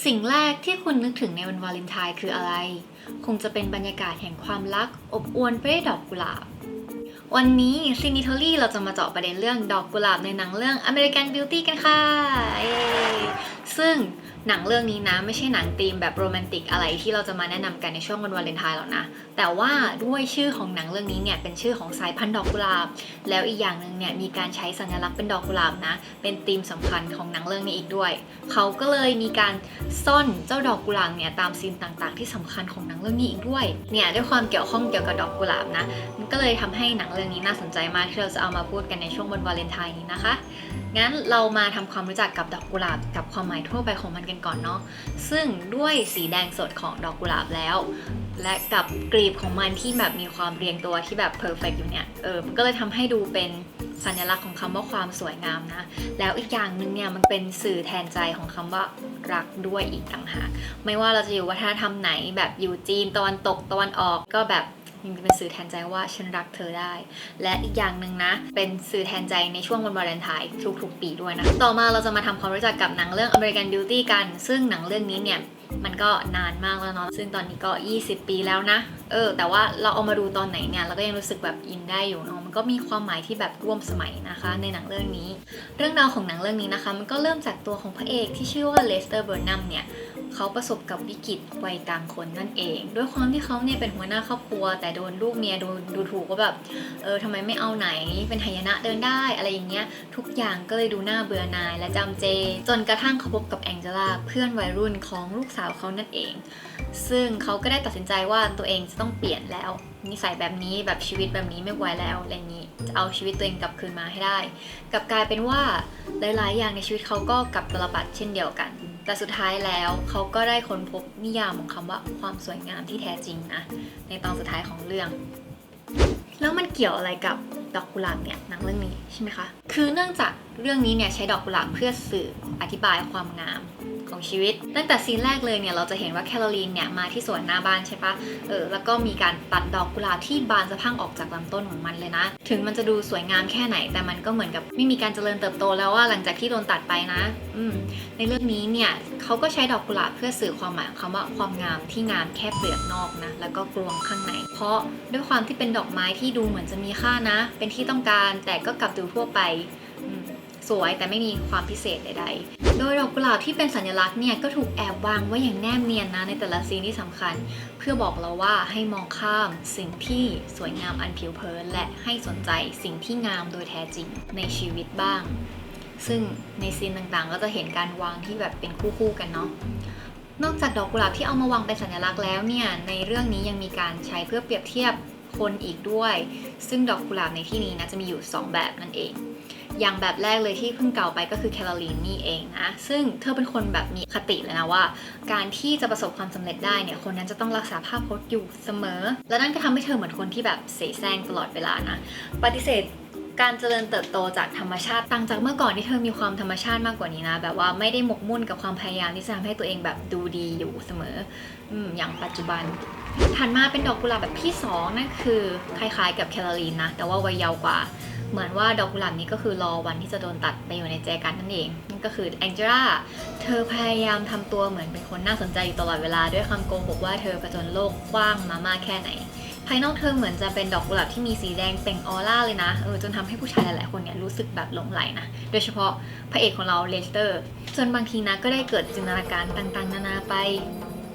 สิ่งแรกที่คุณนึกถึงในวันวาเลนไทน์คืออะไรคงจะเป็นบรรยากาศแห่งความรักอบอวลไปด้วยดอกกุหลาบวันนี้ซินิทอรี่เราจะมาเจาะประเด็นเรื่องดอกกุหลาบในหนังเรื่อง American Beauty กันค่ะซึ่งหนังเรื่องนี้นะไม่ใช่หนังธีมแบบโรแมนติกอะไรที่เราจะมาแนะนำกันในช่วงวันวาเลนไทน์หรอกนะแต่ว่าด้วยชื่อของหนังเรื่องนี้เนี่ยเป็นชื่อของสายพันธุ์ดอกกุหลาบแล้วอีกอย่างหนึ่งเนี่ยมีการใช้สัญลักษณ์เป็นดอกกุหลาบนะเป็นธีมสำคัญของหนังเรื่องนี้อีกด้วยเขาก็เลยมีการซ่อนเจ้าดอกกุหลาบเนี่ยตามซีนต่างๆที่สำคัญของหนังเรื่องนี้อีกด้วยเนี่ยด้วยความเกี่ยวข้องเกี่ยวกับดอกกุหลาบนะมันก็เลยทำให้หนังเรื่องนี้น่าสนใจมากที่เราจะเอามาพูดกันในช่วงวันวาเลนไทน์นี้นะคะงั้นเรามาทำความรู้จักกับดอกกุหลาบกับความหมายทั่วไปของมันกันก่อนเนาะซึ่งด้วยสีแดงสดของดอกกุหลาบแล้วและกับกลีบของมันที่แบบมีความเรียงตัวที่แบบเพอร์เฟกต์อยู่เนี่ยมันก็เลยทำให้ดูเป็นสัญลักษณ์ของคำว่าความสวยงามนะแล้วอีกอย่างหนึ่งเนี่ยมันเป็นสื่อแทนใจของคำว่ารักด้วยอีกต่างหากไม่ว่าเราจะอยู่วัฒนธรรมไหนแบบอยู่จีนตะวันตกตะวันออกก็แบบยังเป็นสื่อแทนใจว่าฉันรักเธอได้และอีกอย่างหนึ่งนะเป็นสื่อแทนใจในช่วงวันวาเลนไทน์ทุกๆปีด้วยนะต่อมาเราจะมาทำความรู้จักกับหนังเรื่อง American Beauty กันซึ่งหนังเรื่องนี้เนี่ยมันก็นานมากแล้วเนาะซึ่งตอนนี้ก็20 ปีแล้วนะแต่ว่าเราเอามาดูตอนไหนเนี่ยเราก็ยังรู้สึกแบบอินได้อยู่เนาะมันก็มีความหมายที่แบบร่วมสมัยนะคะในหนังเรื่องนี้เรื่องราวของหนังเรื่องนี้นะคะมันก็เริ่มจากตัวของพระเอกที่ชื่อว่าเลสเตอร์เบอร์นัมเนี่ยเขาประสบกับวิกฤตวัยกลางคนนั่นเองด้วยความที่เขาเนี่ยเป็นหัวหน้าครอบครัวแต่โดนลูกเมียดูถูกว่าแบบทำไมไม่เอาไหนเป็นหายนะเดินได้อะไรอย่างเงี้ยทุกอย่างก็เลยดูน่าเบื่อหน่ายและจำเจจนกระทั่งเขาพบกับแองเจล่าเพื่อนวัยรุ่นของลูกสาวเขานั่นเองซึ่งเขาก็ได้ตัดสินใจว่าตัวเองจะต้องเปลี่ยนแล้วนิสัยแบบนี้แบบชีวิตแบบนี้ไม่ไหวแล้วอะไรอย่างนี้จะเอาชีวิตตัวเองกลับคืนมาให้ได้กลับกลายเป็นว่าหลายๆอย่างในชีวิตเขาก็กลับตลปัดเช่นเดียวกันแต่สุดท้ายแล้วเขาก็ได้ค้นพบนิยามของคำว่าความสวยงามที่แท้จริงนะในตอนสุดท้ายของเรื่องแล้วมันเกี่ยวอะไรกับดอกกุหลาบเนี่ยหนังเรื่องนี้ใช่ไหมคะคือเนื่องจากเรื่องนี้เนี่ยใช้ดอกกุหลาบเพื่อสื่ออธิบายความงามของชีวิตตั้งแต่ซีนแรกเลยเนี่ยเราจะเห็นว่าแคโรลีนเนี่ยมาที่สวนหน้าบ้านใช่ปะแล้วก็มีการตัดดอกกุหลาบที่บานสะพรั่งออกจากลำต้นของมันเลยนะถึงมันจะดูสวยงามแค่ไหนแต่มันก็เหมือนกับไม่มีการเจริญเติบโตแล้วว่าหลังจากที่โดนตัดไปนะในเรื่องนี้เนี่ยเขาก็ใช้ดอกกุหลาบเพื่อสื่อความหมายของคำว่าความงามที่งามแค่เปลือกนอกนะแล้วก็กลวงข้างในเพราะด้วยความที่เป็นดอกไม้ที่ดูเหมือนจะมีค่านะเป็นที่ต้องการแต่ก็กลับดูทั่วไปสวยแต่ไม่มีความพิเศษใดๆโดยดอกกุหลาบที่เป็นสัญลักษณ์เนี่ยก็ถูกแอบวางไว้อย่างแนบเนียนนะในแต่ละซีนที่สำคัญเพื่อบอกเราว่าให้มองข้ามสิ่งที่สวยงามอันผิวเผินและให้สนใจสิ่งที่งามโดยแท้จริงในชีวิตบ้างซึ่งในซีนต่างๆก็จะเห็นการวางที่แบบเป็นคู่ๆกันเนาะนอกจากดอกกุหลาบที่เอามาวางเป็นสัญลักษณ์แล้วเนี่ยในเรื่องนี้ยังมีการใช้เพื่อเปรียบเทียบคนอีกด้วยซึ่งดอกกุหลาบในที่นี้นะจะมีอยู่2แบบนั่นเองอย่างแบบแรกเลยที่เพิ่งกล่าวไปก็คือแคโรลีนนี่เองนะซึ่งเธอเป็นคนแบบมีคติเลยนะว่าการที่จะประสบความสำเร็จได้เนี่ยคนนั้นจะต้องรักษาภาพพจน์อยู่เสมอและนั่นก็ทำให้เธอเหมือนคนที่แบบเสแสร้งตลอดเวลานะปฏิเสธการเจริญเติบโตจากธรรมชาติต่างจากเมื่อก่อนที่เธอมีความธรรมชาติมากกว่านี้นะแบบว่าไม่ได้หมกมุ่นกับความพยายามที่จะทำให้ตัวเองแบบดูดีอยู่เสมออย่างปัจจุบันถัดมาเป็นดอกกุหลาบแบบที่2นั่นคือคล้ายๆกับแคโรลีนนะแต่ว่าวัยเยาว์กว่าเหมือนว่าดอกกุหลาบนี้ก็คือรอวันที่จะโดนตัดไปอยู่ในแจกันนั่นเองนั่นก็คือแองเจล่าเธอพยายามทำตัวเหมือนเป็นคนน่าสนใจอยู่ตลอดเวลาด้วยคำโกหกว่าเธอผจญโลกกว้างมามากแค่ไหนภายนอกเธอเหมือนจะเป็นดอกกุหลาบที่มีสีแดงเปล่งออร่าเลยนะจนทำให้ผู้ชายหลายๆคนเนี่ยรู้สึกแบบหลงใหลนะโดยเฉพาะพระเอกของเราเลสเตอร์จนบางทีนะก็ได้เกิดจินตนาการต่างๆนานาไป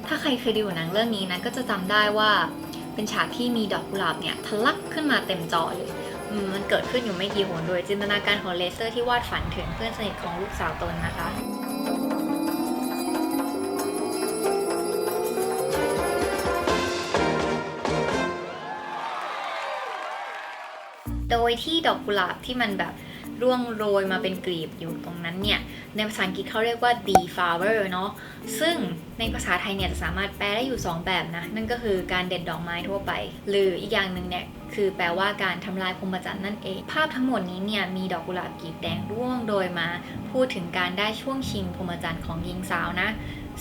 ถ้าใครเคยดูหนังเรื่องนี้นะก็จะจำได้ว่าเป็นฉากที่มีดอกกุหลาบเนี่ยทะลักขึ้นมาเต็มจอเลยมันเกิดขึ้นอยู่ไม่กี่หนโดยจินตนาการของเลสเตอร์ที่วาดฝันถึงเพื่อนสนิทของลูกสาวตนนะคะโดยที่ดอกกุหลาบที่มันแบบร่วงโรยมาเป็นกลีบอยู่ตรงนั้นเนี่ยในภาษาอังกฤษเขาเรียกว่า deflower เนาะซึ่งในภาษาไทยเนี่ยจะสามารถแปลได้อยู่2แบบนะนั่นก็คือการเด็ดดอกไม้ทั่วไปหรืออีกอย่างหนึ่งเนี่ยคือแปลว่าการทำลายพรหมจรรย์นั่นเองภาพทั้งหมดนี้เนี่ยมีดอกกุหลาบกลีบแดงร่วงโรยมาพูดถึงการได้ช่วงชิงพรหมจรรย์ของหญิงสาวนะ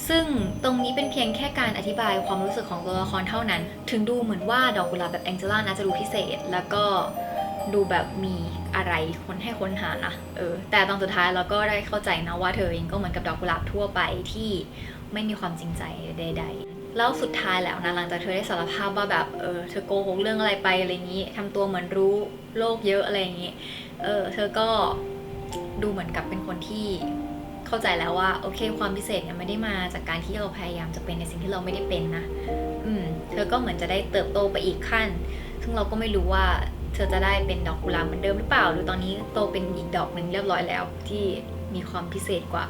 ซึ่งตรงนี้เป็นเพียงแค่การอธิบายความรู้สึกของตัวละครเท่านั้นถึงดูเหมือนว่าดอกกุหลาบแบบแองเจล่านะจะดูพิเศษแล้วก็ดูแบบมี อะไรคนให้ค้นหานะแต่ตอนสุดท้ายเราก็ได้เข้าใจนะว่าเธอเองก็เหมือนกับดอกกุหลาบทั่วไปที่ไม่มีความจริงใจใดๆแล้วสุดท้ายแล้วนะหลังจากเธอได้สารภาพว่าแบบเธอโกหกเรื่องอะไรไปอะไรอย่างนี้ทำตัวเหมือนรู้โลกเยอะอะไรอย่างนี้เธอก็ดูเหมือนกับเป็นคนที่เข้าใจแล้วว่าโอเคความพิเศษเนี่ยไม่ได้มาจากการที่เราพยายามจะเป็นในสิ่งที่เราไม่ได้เป็นนะเธอก็เหมือนจะได้เติบโตไปอีกขั้นซึ่งเราก็ไม่รู้ว่าเธอจะได้เป็นดอกกุหลาบเหมือนเดิมหรือเปล่าหรือตอนนี้โตเป็นอีกดอกหนึ่งเรียบร้อยแล้วที่มีความพิเศษกว่า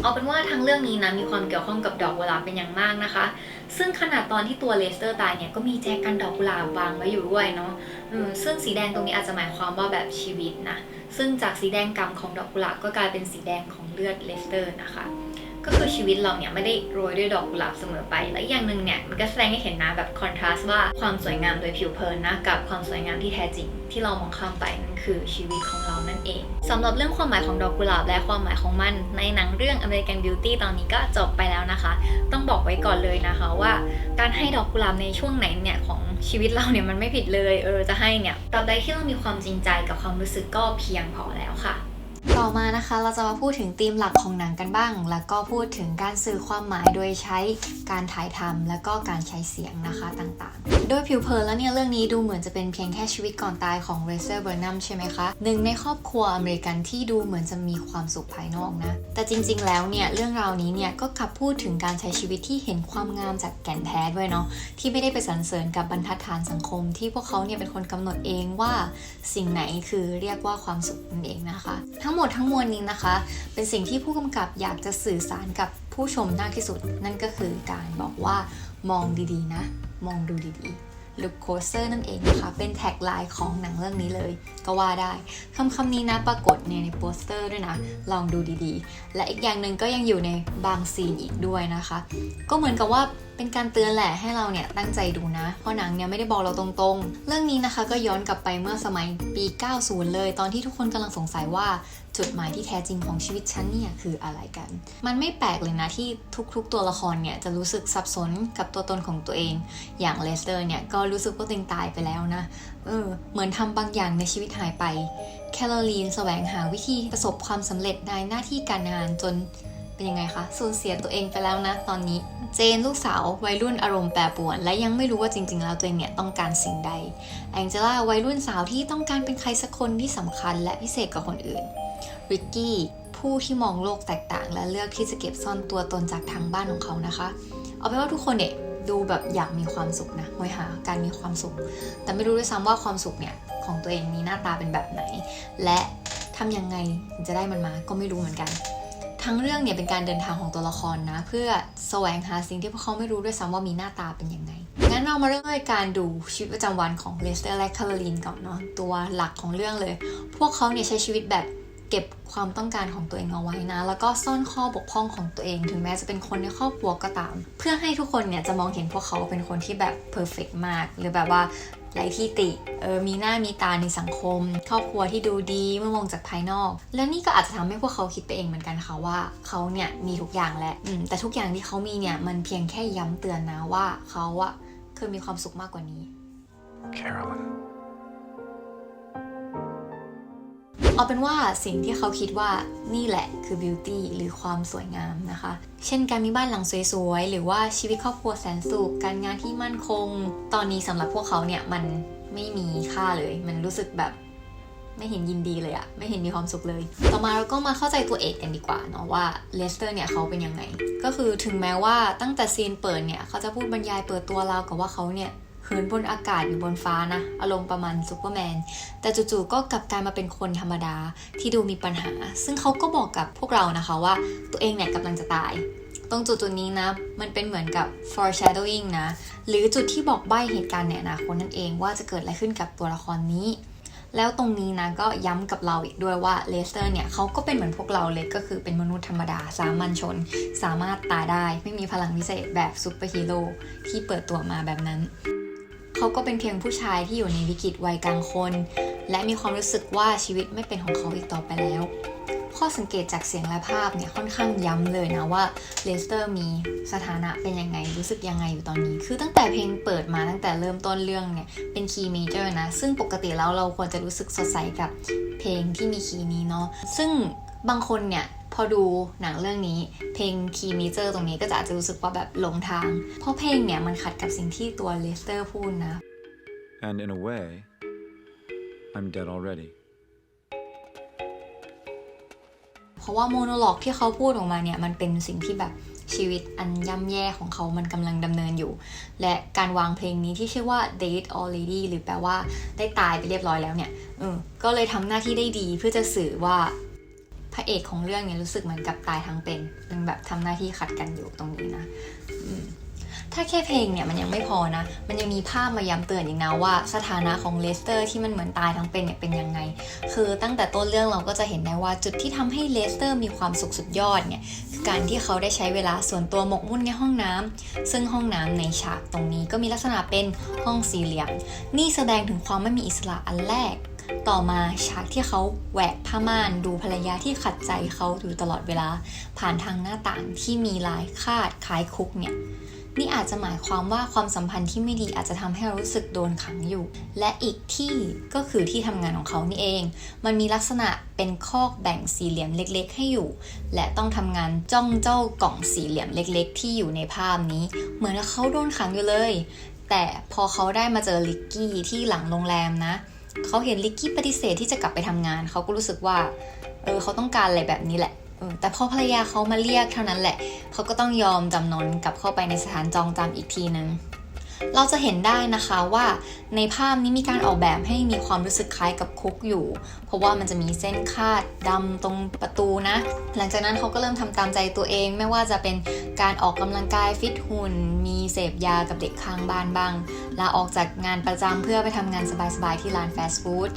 เอาเป็นว่าทั้งเรื่องนี้นะมีความเกี่ยวข้องกับดอกกุหลาบเป็นอย่างมากนะคะซึ่งขนาดตอนที่ตัวเลสเตอร์ตายเนี่ยก็มีแจกันดอกกุหลาบวางไว้อยู่ด้วยเนาะซึ่งสีแดงตรงนี้อาจจะหมายความว่าแบบชีวิตนะซึ่งจากสีแดงกำของดอกกุหลาบก็กลายเป็นสีแดงของเลือดเลสเตอร์นะคะก็คือชีวิตเราเนี่ยไม่ได้โรยด้วยดอกกุหลาบเสมอไปและอย่างหนึ่งเนี่ยมันก็แสดงให้เห็นนะแบบคอนทราสต์ว่าความสวยงามโดยผิวเผินนะกับความสวยงามที่แท้จริงที่เรามองข้ามไปนั่นคือชีวิตของเรานั่นเองสำหรับเรื่องความหมายของดอกกุหลาบและความหมายของมันในหนังเรื่อง American Beauty ตอนนี้ก็จบไปแล้วนะคะต้องบอกไว้ก่อนเลยนะคะว่าการให้ดอกกุหลาบในช่วงไหนเนี่ยของชีวิตเราเนี่ยมันไม่ผิดเลยจะให้เนี่ยตราบใดที่เรามีความจริงใจกับความรู้สึกก็เพียงพอแล้วค่ะต่อมานะคะเราจะมาพูดถึงธีมหลักของหนังกันบ้างแล้วก็พูดถึงการสื่อความหมายโดยใช้การถ่ายทำแล้วก็การใช้เสียงนะคะต่างๆโดยผิวเผินแล้วเนี่ยเรื่องนี้ดูเหมือนจะเป็นเพียงแค่ชีวิตก่อนตายของเรเซอร์เบอร์นัมใช่ไหมคะหนึ่งในครอบครัวอเมริกันที่ดูเหมือนจะมีความสุขภายนอกนะแต่จริงๆแล้วเนี่ยเรื่องราวนี้เนี่ยก็กลับพูดถึงการใช้ชีวิตที่เห็นความงามจากแก่นแท้ด้วยเนาะที่ไม่ได้ไปสรรเสริญกับบรรทัดฐานสังคมที่พวกเขาเนี่ยเป็นคนกำหนดเองว่าสิ่งไหนคือเรียกว่าความสุขนั่นเองนะคะทั้งหมดทั้งมวลนี้นะคะเป็นสิ่งที่ผู้กำกับอยากจะสื่อสารกับผู้ชมมากที่สุดนั่นก็คือการบอกว่ามองดีๆนะมองดูดีๆ Look closer นั่นเองนะคะเป็นแท็กไลน์ของหนังเรื่องนี้เลยก็ว่าได้คำนี้นะปรากฏในโปสเตอร์ด้วยนะลองดูดีๆและอีกอย่างหนึ่งก็ยังอยู่ในบางซีนอีกด้วยนะคะก็เหมือนกับว่าเป็นการเตือนแหละให้เราเนี่ยตั้งใจดูนะเพราะหนังเนี่ยไม่ได้บอกเราตรงๆเรื่องนี้นะคะก็ย้อนกลับไปเมื่อสมัยปี 90 เลยตอนที่ทุกคนกำลังสงสัยว่าจุดหมายที่แท้จริงของชีวิตฉันเนี่ยคืออะไรกันมันไม่แปลกเลยนะที่ทุกๆตัวละครเนี่ยจะรู้สึกสับสนกับตัวตนของตัวเองอย่างเลสเตอร์เนี่ยก็รู้สึกว่าตัวเองตายไปแล้วนะเหมือนทำบางอย่างในชีวิตหายไปแคโรลีนแสวงหาวิธีประสบความสำเร็จในหน้าที่การงานจนเป็นยังไงคะสูญเสียตัวเองไปแล้วนะตอนนี้เจนลูกสาววัยรุ่นอารมณ์แปรปรวนและยังไม่รู้ว่าจริงๆแล้วตัวเองเนี่ยต้องการสิ่งใดแองเจล่าวัยรุ่นสาวที่ต้องการเป็นใครสักคนที่สำคัญและพิเศษกว่าคนอื่นริกกี้ผู้ที่มองโลกแตกต่างและเลือกที่จะเก็บซ่อนตัวตนจากทางบ้านของเขานะคะเอาเป็นว่าทุกคนเนี่ยดูแบบอยากมีความสุขนะหอยหาการมีความสุขแต่ไม่รู้ด้วยซ้ำว่าความสุขเนี่ยของตัวเองมีหน้าตาเป็นแบบไหนและทำยังไงถึงจะได้มันมาก็ไม่รู้เหมือนกันทั้งเรื่องเนี่ยเป็นการเดินทางของตัวละครนะเพื่อแสวงหาสิ่งที่พวกเขาไม่รู้ด้วยซ้ำว่ามีหน้าตาเป็นยังไงงั้นเรามาเริ่มด้วยการดูชีวิตประจำวันของเลสเตอร์และแคโรลีนก่อนเนาะตัวหลักของเรื่องเลยพวกเขาเนี่ยใช้ชีวิตแบบเก็บความต้องการของตัวเองเอาไว้นะแล้วก็ซ่อนข้อบกพร่องของตัวเองถึงแม้จะเป็นคนในครอบครัวก็ตามเพื่อให้ทุกคนเนี่ยจะมองเห็นพวกเขาเป็นคนที่แบบเพอร์เฟกต์มากหรือแบบว่าไร้ที่ติมีหน้ามีตาในสังคมครอบครัวที่ดูดีเมื่อมองจากภายนอกและนี่ก็อาจจะทำให้พวกเขาคิดไปเองเหมือนกันค่ะว่าเขาเนี่ยมีทุกอย่างแหละแต่ทุกอย่างที่เขามีเนี่ยมันเพียงแค่ย้ำเตือนนะว่าเขาอะเคยมีความสุขมากกว่านี้ Carolynเอาเป็นว่าสิ่งที่เขาคิดว่านี่แหละคือบิวตี้หรือความสวยงามนะคะเช่นการมีบ้านหลังสวยๆหรือว่าชีวิตครอบครัวแสนสุขการงานที่มั่นคงตอนนี้สำหรับพวกเขาเนี่ยมันไม่มีค่าเลยมันรู้สึกแบบไม่เห็นยินดีเลยอะไม่เห็นมีความสุขเลยต่อมาเราก็มาเข้าใจตัวเอกกันดีกว่าเนาะว่าเลสเตอร์เนี่ยเขาเป็นยังไงก็คือถึงแม้ว่าตั้งแต่ซีนเปิดเนี่ยเขาจะพูดบรรยายเปิดตัวเรากับว่าเขาเนี่ยเหินบนอากาศอยู่บนฟ้านะอารมณ์ประมาณซูเปอร์แมนแต่จู่ๆก็กลับกลายมาเป็นคนธรรมดาที่ดูมีปัญหาซึ่งเขาก็บอกกับพวกเรานะคะว่าตัวเองเนี่ยกำลังจะตายตรงจุดนี้นะมันเป็นเหมือนกับ foreshadowing นะหรือจุดที่บอกใบ้เหตุการณ์ในอนาคตนั่นเองว่าจะเกิดอะไรขึ้นกับตัวละครนี้แล้วตรงนี้นะก็ย้ำกับเราอีกด้วยว่าเลสเตอร์เนี่ยเขาก็เป็นเหมือนพวกเราเลยก็คือเป็นมนุษย์ธรรมดาสามัญชนสามารถตายได้ไม่มีพลังพิเศษแบบซูเปอร์ฮีโร่ที่เปิดตัวมาแบบนั้นเขาก็เป็นเพียงผู้ชายที่อยู่ในวิกฤตวัยกลางคนและมีความรู้สึกว่าชีวิตไม่เป็นของเขาอีกต่อไปแล้วข้อ สังเกตจากเสียงและภาพเนี่ยค่อนข้างย้ำเลยนะว่าเลสเตอร์มีสถานะเป็นยังไงรู้สึกยังไงอยู่ตอนนี้คือตั้งแต่เพลงเปิดมาตั้งแต่เริ่มต้นเรื่องเนี่ยเป็นคีย์เมเจอร์นะซึ่งปกติแล้วเราควรจะรู้สึกสดใสกับเพลงที่มีคีย์นี้เนาะซึ่งบางคนเนี่ยพอดูหนังเรื่องนี้เพลงคีย์เมเจอร์ตรงนี้ก็จะอาจจะรู้สึกว่าแบบหลงทางเพราะเพลงเนี่ยมันขัดกับสิ่งที่ตัวเลสเตอร์พูดนะ And in a way, I'm dead already. เพราะว่าโมโนโลกที่เขาพูดออกมาเนี่ยมันเป็นสิ่งที่แบบชีวิตอันย่ำแย่ของเขามันกำลังดำเนินอยู่และการวางเพลงนี้ที่ชื่อว่า Dead Already หรือแปลว่าได้ตายไปเรียบร้อยแล้วเนี่ยก็เลยทำหน้าที่ได้ดีเพื่อจะสื่อว่าพระเอกของเรื่องเนี่ยรู้สึกเหมือนกับตายทั้งเป็นมันแบบทำหน้าที่ขัดกันอยู่ตรงนี้นะถ้าแค่เพลงเนี่ยมันยังไม่พอนะมันยังมีภาพมาย้ำเตือนอีกนะว่าสถานะของเลสเตอร์ที่มันเหมือนตายทั้งเป็นเนี่ยเป็นยังไงคือตั้งแต่ต้นเรื่องเราก็จะเห็นได้ว่าจุดที่ทำให้เลสเตอร์มีความสุขสุดยอดเนี่ยคือการที่เขาได้ใช้เวลาส่วนตัวหมกมุ่นในห้องน้ำซึ่งห้องน้ำในฉากตรงนี้ก็มีลักษณะเป็นห้องสี่เหลี่ยมนี่แสดงถึงความไม่มีอิสระอันแรกต่อมาฉากที่เขาแหวกผ้าม่านดูภรรยาที่ขัดใจเขาอยู่ตลอดเวลาผ่านทางหน้าต่างที่มีลายคาดคล้ายคุกเนี่ยนี่อาจจะหมายความว่าความสัมพันธ์ที่ไม่ดีอาจจะทำให้เรารู้สึกโดนขังอยู่และอีกที่ก็คือที่ทำงานของเขานี่เองมันมีลักษณะเป็นคอกแบ่งสี่เหลี่ยมเล็กๆให้อยู่และต้องทำงานจ้องเจ้ากล่องสี่เหลี่ยมเล็กๆที่อยู่ในภาพนี้เหมือนเขาโดนขังอยู่เลยแต่พอเขาได้มาเจอลิกกี้ที่หลังโรงแรมนะเขาเห็นลิกกี้ปฏิเสธที่จะกลับไปทำงานเขาก็รู้สึกว่าเขาต้องการอะไรแบบนี้แหละแต่พอภรรยาเขามาเรียกเท่านั้นแหละเขาก็ต้องยอมจำนนกลับเข้าไปในสถานจองจำอีกทีนึงเราจะเห็นได้นะคะว่าในภาพนี้มีการออกแบบให้มีความรู้สึกคล้ายกับคุกอยู่เพราะว่ามันจะมีเส้นคาดดำตรงประตูนะหลังจากนั้นเขาก็เริ่มทำตามใจตัวเองไม่ว่าจะเป็นการออกกำลังกายฟิตหุ่นมีเสพยากับเด็กข้างบ้านบ้างลาออกจากงานประจำเพื่อไปทำงานสบายๆที่ร้านฟาสต์ฟู้ด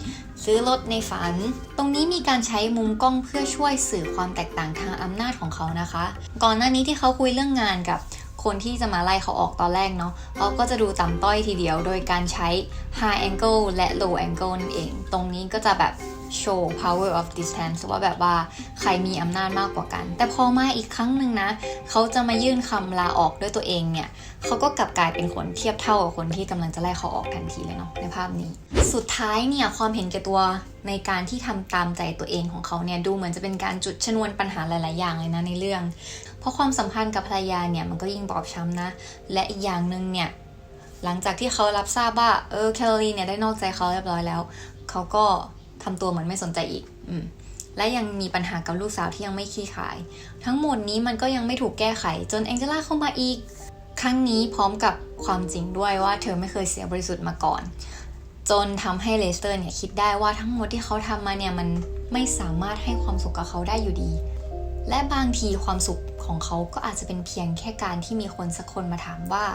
ซื้อรถในฝันตรงนี้มีการใช้มุมกล้องเพื่อช่วยสื่อความแตกต่างทางอำนาจของเขานะคะก่อนหน้านี้ที่เขาคุยเรื่องงานกับคนที่จะมาไล่เขาออกตอนแรกเนาะเขาก็จะดูต่ำต้อยทีเดียวโดยการใช้ high angle และ low angle นั่นเองตรงนี้ก็จะแบบโชว์ power of distance ว่าแบบว่าใครมีอำนาจมากกว่ากันแต่พอมาอีกครั้งหนึ่งนะเขาจะมายื่นคำลาออกด้วยตัวเองเนี่ยเขาก็กลับกลายเป็นคนเทียบเท่ากับคนที่กำลังจะไล่เขาออกทันทีเลยเนาะในภาพนี้สุดท้ายเนี่ยความเห็นแก่ตัวในการที่ทำตามใจตัวเองของเขาเนี่ยดูเหมือนจะเป็นการจุดชนวนปัญหาหลายๆอย่างเลยนะในเรื่องเพราะความสัมพันธ์กับภรรยาเนี่ยมันก็ยิ่งบอบช้ำนะและอีกอย่างนึงเนี่ยหลังจากที่เขารับทราบว่าแคโรลีนเนี่ยได้นอกใจเขาเรียบร้อยแล้วเขาก็ทำตัวเหมือนไม่สนใจอีกและยังมีปัญหากับลูกสาวที่ยังไม่คลี่คลายทั้งหมดนี้มันก็ยังไม่ถูกแก้ไขจนแองเจล่าเข้ามาอีกครั้งนี้พร้อมกับความจริงด้วยว่าเธอไม่เคยเสียบริสุทธิ์มาก่อนจนทำให้เลสเตอร์เนี่ยคิดได้ว่าทั้งหมดที่เขาทำมาเนี่ยมันไม่สามารถให้ความสุขกับเขาได้อยู่ดีและบางทีความสุขของเขาก็อาจจะเป็นเพียงแค่การที่มีคนสักคนมาถามว่า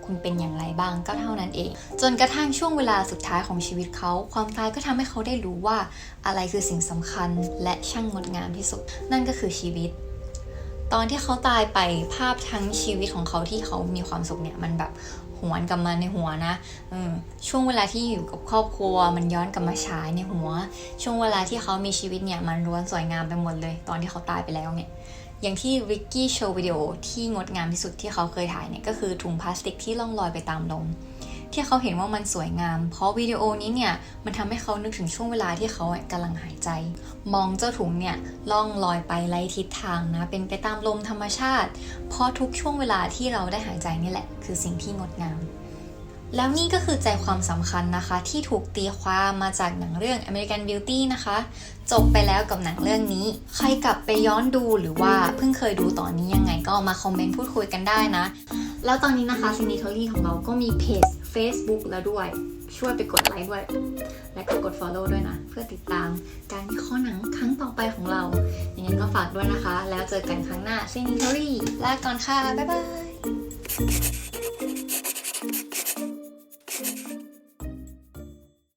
คุณเป็นอย่างไรบ้างก็เท่านั้นเองจนกระทั่งช่วงเวลาสุดท้ายของชีวิตเขาความตายก็ทำให้เขาได้รู้ว่าอะไรคือสิ่งสำคัญและช่างงดงามที่สุดนั่นก็คือชีวิตตอนที่เขาตายไปภาพทั้งชีวิตของเขาที่เขามีความสุขเนี่ยมันแบบหวนกลับมาในหัวนะช่วงเวลาที่อยู่กับครอบครัวมันย้อนกลับมาฉายในหัวช่วงเวลาที่เขามีชีวิตเนี่ยมันล้วนสวยงามไปหมดเลยตอนที่เขาตายไปแล้วเนี่ยอย่างที่ริกกี้โชว์วิดีโอที่งดงามที่สุดที่เขาเคยถ่ายเนี่ยก็คือถุงพลาสติกที่ล่องลอยไปตามลมที่เขาเห็นว่ามันสวยงามเพราะวิดีโอนี้เนี่ยมันทำให้เขานึกถึงช่วงเวลาที่เขากำลังหายใจมองเจ้าถุงเนี่ยล่องลอยไปไร้ทิศทางนะเป็นไปตามลมธรรมชาติเพราะทุกช่วงเวลาที่เราได้หายใจนี่แหละคือสิ่งที่งดงามแล้วนี่ก็คือใจความสำคัญนะคะที่ถูกตีความมาจากหนังเรื่อง American Beauty นะคะจบไปแล้วกับหนังเรื่องนี้ใครกลับไปย้อนดูหรือว่าเพิ่งเคยดูตอนนี้ยังไงก็มาคอมเมนต์พูดคุยกันได้นะแล้วตอนนี้นะคะ Cinetory ของเราก็มีเพจ Facebook แล้วด้วยช่วยไปกดไลค์ด้วยและก็กด follow ด้วยนะเพื่อติดตามการวิเคราะห์หนังครั้งต่อไปของเราอย่างนั้นก็ฝากด้วยนะคะแล้วเจอกันครั้งหน้า Cinetory ลาก่อนค่ะบ๊ายบาย